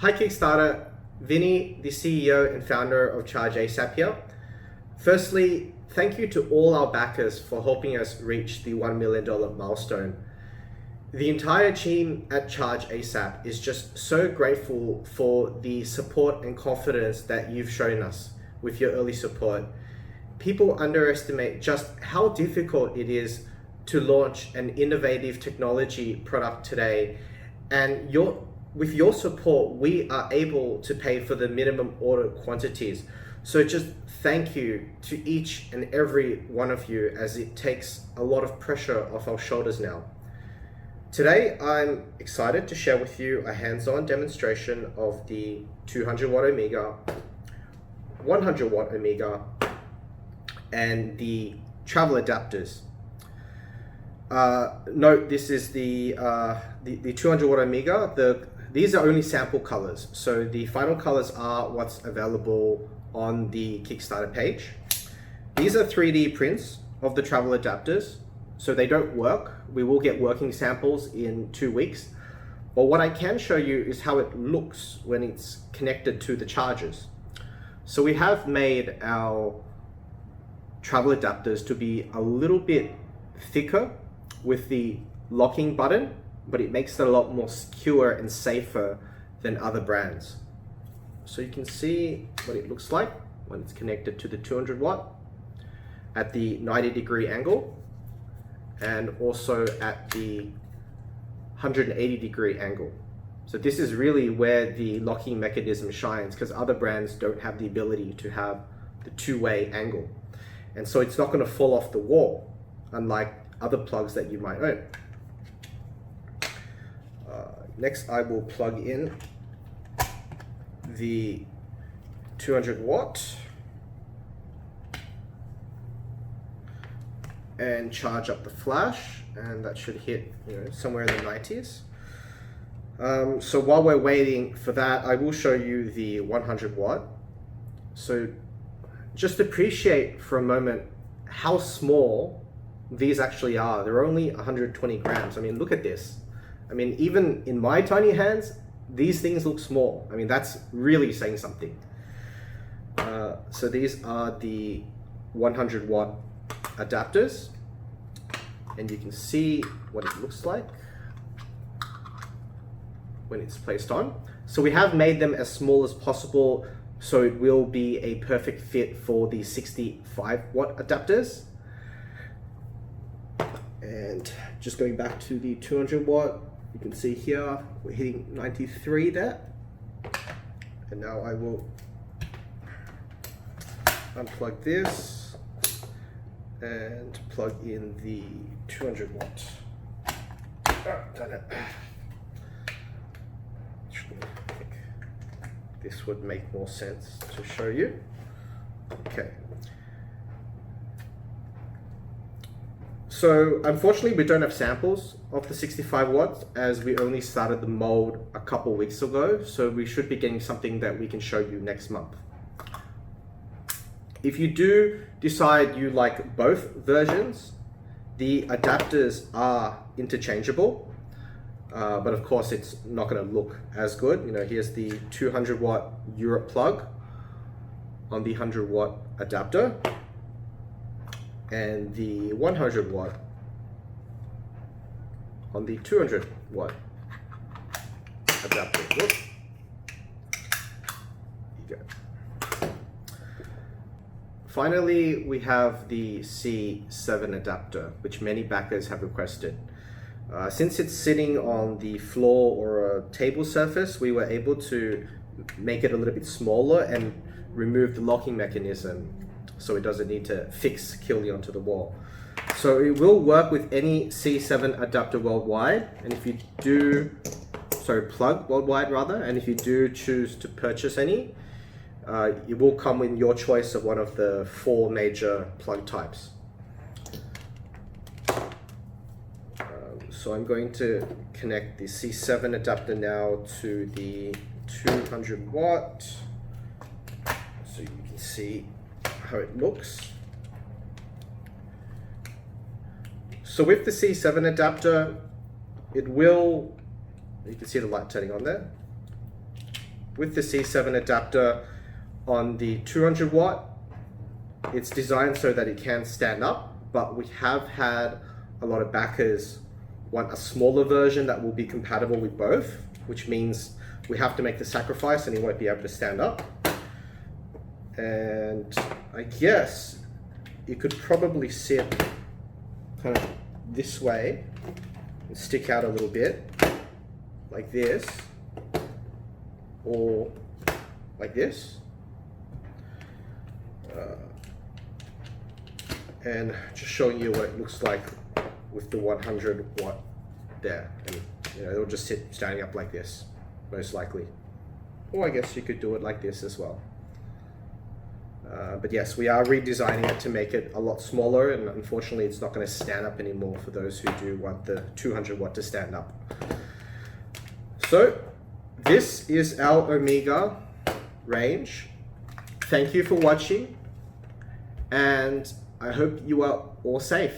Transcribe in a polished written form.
Hi Kickstarter, Vinny, the CEO and founder of Chargeasap here. Firstly, thank you to all our backers for helping us reach the $1 million milestone. The entire team at Chargeasap is just so grateful for the support and confidence that you've shown us with your early support. People underestimate just how difficult it is to launch an innovative technology product today, and with your support, we are able to pay for the minimum order quantities. So just thank you to each and every one of you, as it takes a lot of pressure off our shoulders now. Today, I'm excited to share with you a hands-on demonstration of the 200 watt Omega, 100 watt Omega, and the travel adapters. Note, this is the 200 watt Omega. These are only sample colors, so the final colors are what's available on the Kickstarter page. These are 3D prints of the travel adapters, so they don't work. We will get working samples in 2 weeks, but what I can show you is how it looks when it's connected to the chargers. So we have made our travel adapters to be a little bit thicker with the locking button, but it makes it a lot more secure and safer than other brands. So you can see what it looks like when it's connected to the 200 watt at the 90-degree angle, and also at the 180-degree angle. So this is really where the locking mechanism shines, because other brands don't have the ability to have the two-way angle. And so it's not going to fall off the wall, unlike other plugs that you might own. Next, I will plug in the 200 watt and charge up the flash, and that should hit somewhere in the 90s. So while we're waiting for that, I will show you the 100 watt. So just appreciate for a moment how small these actually are. They're only 120 grams. I mean, look at this. I mean, even in my tiny hands, these things look small. I mean, that's really saying something. So these are the 100 watt adapters, and you can see what it looks like when it's placed on. So we have made them as small as possible, so it will be a perfect fit for the 65 watt adapters. And just going back to the 200 watt, you can see here we're hitting 93 there. And now I will unplug this and plug in the 200 watt. Done it. I think this would make more sense to show you. Okay. So unfortunately, we don't have samples of the 65 watts, as we only started the mold a couple weeks ago. So we should be getting something that we can show you next month. If you do decide you like both versions, the adapters are interchangeable, but of course it's not going to look as good. Here's the 200 watt Europe plug on the 100 watt adapter, and the 100 watt on the 200 watt adapter. Whoop. There you go. Finally, we have the C7 adapter, which many backers have requested. Since it's sitting on the floor or a table surface, we were able to make it a little bit smaller and remove the locking mechanism, so it doesn't need to fix securely onto the wall. So it will work with any C7 adapter worldwide, and if you do, plug worldwide rather, and if you do choose to purchase any, it will come in your choice of one of the 4 major plug types. So I'm going to connect the C7 adapter now to the 200 watt, so you can see how it looks. So with the C7 adapter, it will, you can see the light turning on there. with the C7 adapter on the 200 watt. It's designed so that it can stand up, but we have had a lot of backers want a smaller version that will be compatible with both, which means we have to make the sacrifice and it won't be able to stand up. And I guess it could probably sit kind of this way and stick out a little bit like this, or like this. And just showing you what it looks like with the 100 watt there, and it'll just sit standing up like this, most likely. Or I guess you could do it like this as well. But yes, we are redesigning it to make it a lot smaller, and unfortunately it's not going to stand up anymore for those who do want the 200 watt to stand up. So this is our Omega range. Thank you for watching, and I hope you are all safe.